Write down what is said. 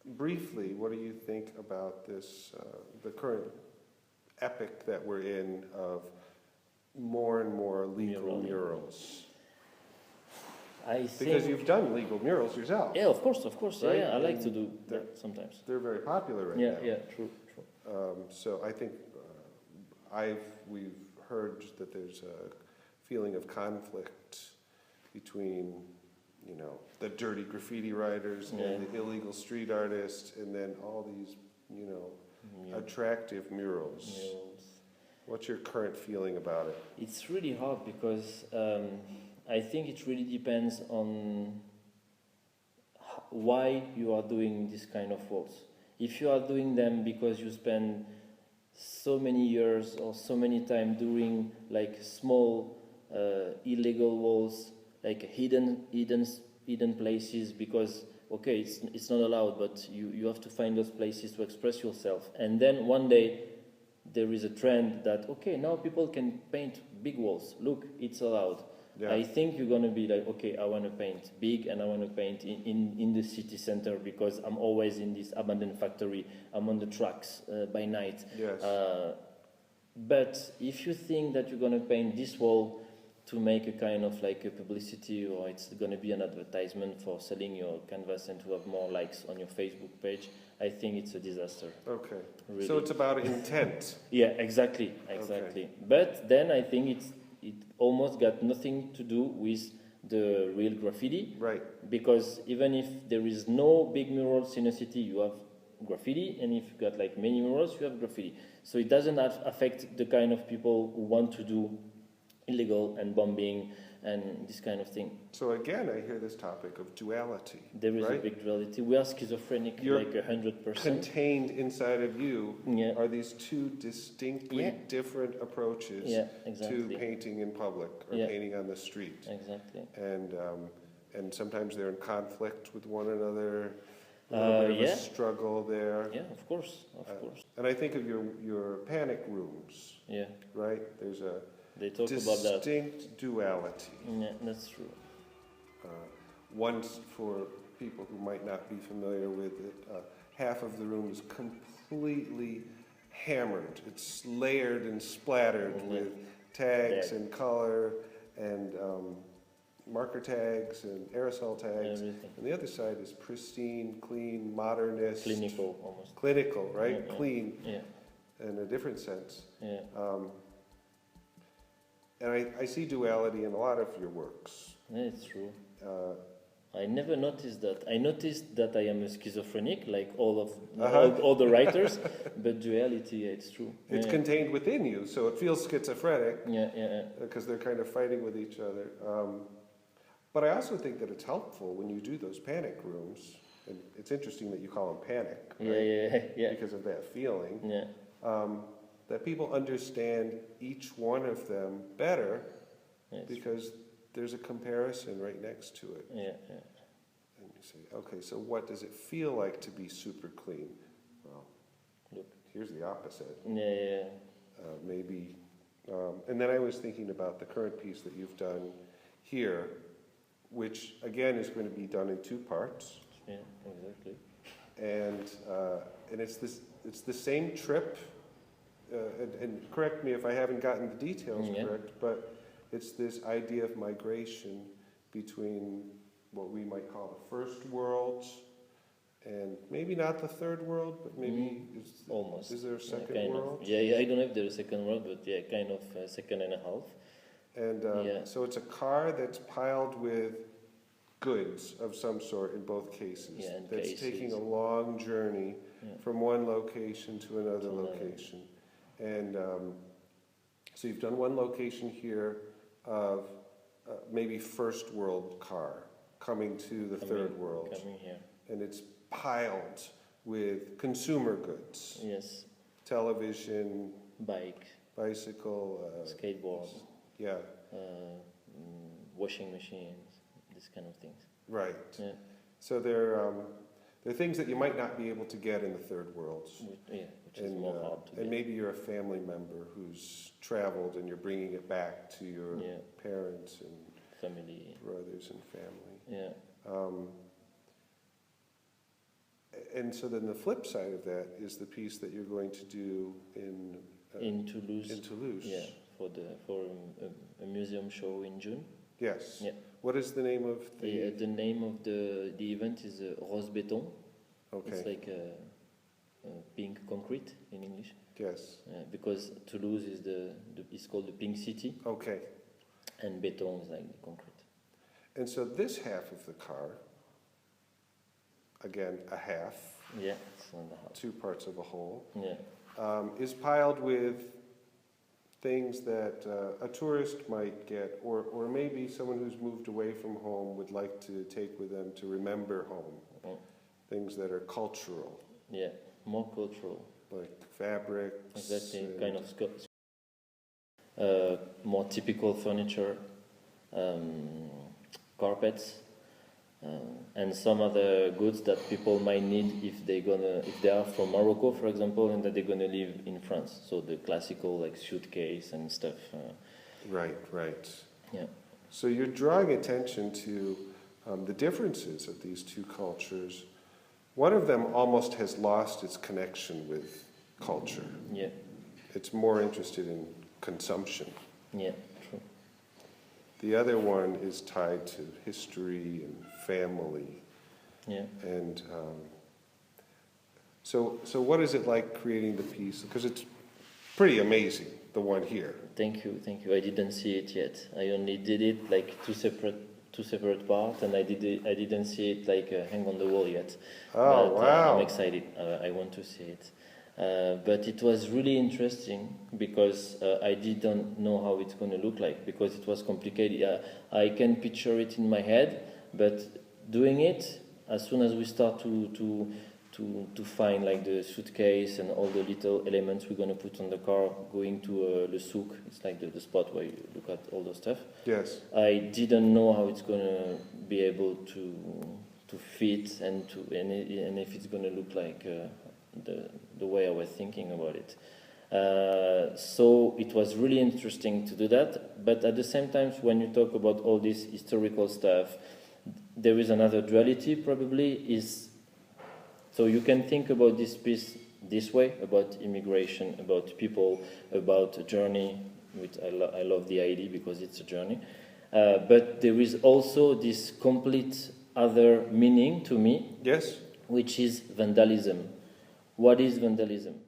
briefly, what do you think about this, the current epic that we're in of more and more legal murals? Because you've done legal murals yourself. Yeah, of course, right? Yeah, I like to do that sometimes. They're very popular right now. Yeah, true. So I think we've heard that there's a feeling of conflict between, the dirty graffiti writers and the illegal street artists, and then all these, attractive murals. What's your current feeling about it? It's really hard because I think it really depends on why you are doing this kind of works. If you are doing them because you spend so many years or so many time doing like small illegal walls, like hidden places, because okay, it's not allowed, but you have to find those places to express yourself. And then one day there is a trend that okay, now people can paint big walls. Look, it's allowed. Yeah. I think you're gonna be like, okay, I want to paint big and I want to paint in the city center because I'm always in this abandoned factory. I'm on the tracks by night. Yes. But if you think that you're gonna paint this wall to make a kind of like a publicity, or it's gonna be an advertisement for selling your canvas and to have more likes on your Facebook page, I think it's a disaster. Okay. Really. So it's about intent. Yeah, exactly. Okay. But then I think it almost got nothing to do with the real graffiti. Right. Because even if there is no big murals in a city, you have graffiti, and if you got like many murals, you have graffiti. So it doesn't affect the kind of people who want to do illegal and bombing and this kind of thing. So again, I hear this topic of duality. There is a big duality. We are schizophrenic, like 100%. Contained inside of you are these two distinctly different approaches to painting in public or painting on the street. Exactly. And sometimes they're in conflict with one another. A little bit of a struggle there. Yeah, of course. And I think of your panic rooms. Yeah. Right? There's a they talk about that. Distinct duality. Yeah, that's true. Once, for people who might not be familiar with it, half of the room is completely hammered. It's layered and splattered with tags and color and marker tags and aerosol tags. Everything. And the other side is pristine, clean, modernist. Clinical, almost. Clinical, right? Yeah, Clean. Yeah. In a different sense. Yeah. And I see duality in a lot of your works. Yeah, it's true. I never noticed that. I noticed that I am a schizophrenic, like all the writers, but duality, it's true. It's contained within you, so it feels schizophrenic. Yeah. Because they're kind of fighting with each other. But I also think that it's helpful when you do those panic rooms. And it's interesting that you call them panic, right? Yeah. Because of that feeling. Yeah. That people understand each one of them better because there's a comparison right next to it. Yeah. And you say, okay, so what does it feel like to be super clean? Well, look, here's the opposite. Yeah. Maybe. And then I was thinking about the current piece that you've done here, which again is going to be done in 2 parts. Yeah, exactly. And it's the same trip. And correct me if I haven't gotten the details correct, but it's this idea of migration between what we might call the first world and maybe not the third world, but maybe almost. Is there a second world? I don't know if there's a second world, but kind of a second and a half. And so it's a car that's piled with goods of some sort in both cases. Yeah, that's taking a long journey from one location to another location. And so you've done one location here of maybe first world car coming to the third world. Coming here. And it's piled with consumer goods. Yes. Television. Bicycle. Skateboard. Yeah. Washing machines. These kind of things. Right. Yeah. So they're things that you might not be able to get in the third world. Which is more hard to get. And maybe you're a family member who's traveled and you're bringing it back to your parents and family, brothers and family. Yeah. And so then the flip side of that is the piece that you're going to do in Toulouse. In Toulouse. Yeah, for a museum show in June. Yes. Yeah. What is the name of the? The name of the event is Rose Béton. Okay. It's like pink concrete in English. Yes. Because Toulouse is called the Pink City. Okay. And béton is like the concrete. And so this half of the car, again, a half. Yeah, it's on the half. Two parts of a whole. Yeah. Is piled with things that a tourist might get, or maybe someone who's moved away from home would like to take with them to remember home. Mm. Things that are cultural. Yeah, more cultural. Like fabrics. Exactly, kind of more typical furniture, carpets, and some other goods that people might need if they are from Morocco, for example, and that they're gonna live in France. So the classical like suitcase and stuff. Right. Yeah. So you're drawing attention to the differences of these two cultures. One of them almost has lost its connection with culture. Yeah. It's more interested in consumption. Yeah, true. The other one is tied to history and family. Yeah. And so what is it like creating the piece? Because it's pretty amazing, the one here. Thank you. I didn't see it yet. I only did it like two separate parts, and I didn't see it like hang on the wall yet. Oh, but, wow! I'm excited. I want to see it. But it was really interesting because I didn't know how it's going to look like because it was complicated. I can picture it in my head, but doing it, as soon as we start to find like the suitcase and all the little elements we're going to put on the car, going to le souk, it's like the spot where you look at all the stuff. Yes. I didn't know how it's going to be able to fit and if it's going to look like the way I was thinking about it. So it was really interesting to do that, but at the same time, when you talk about all this historical stuff, there is another duality probably so you can think about this piece this way, about immigration, about people, about a journey, which I love the idea because it's a journey, but there is also this complete other meaning to me, yes, which is vandalism. What is vandalism?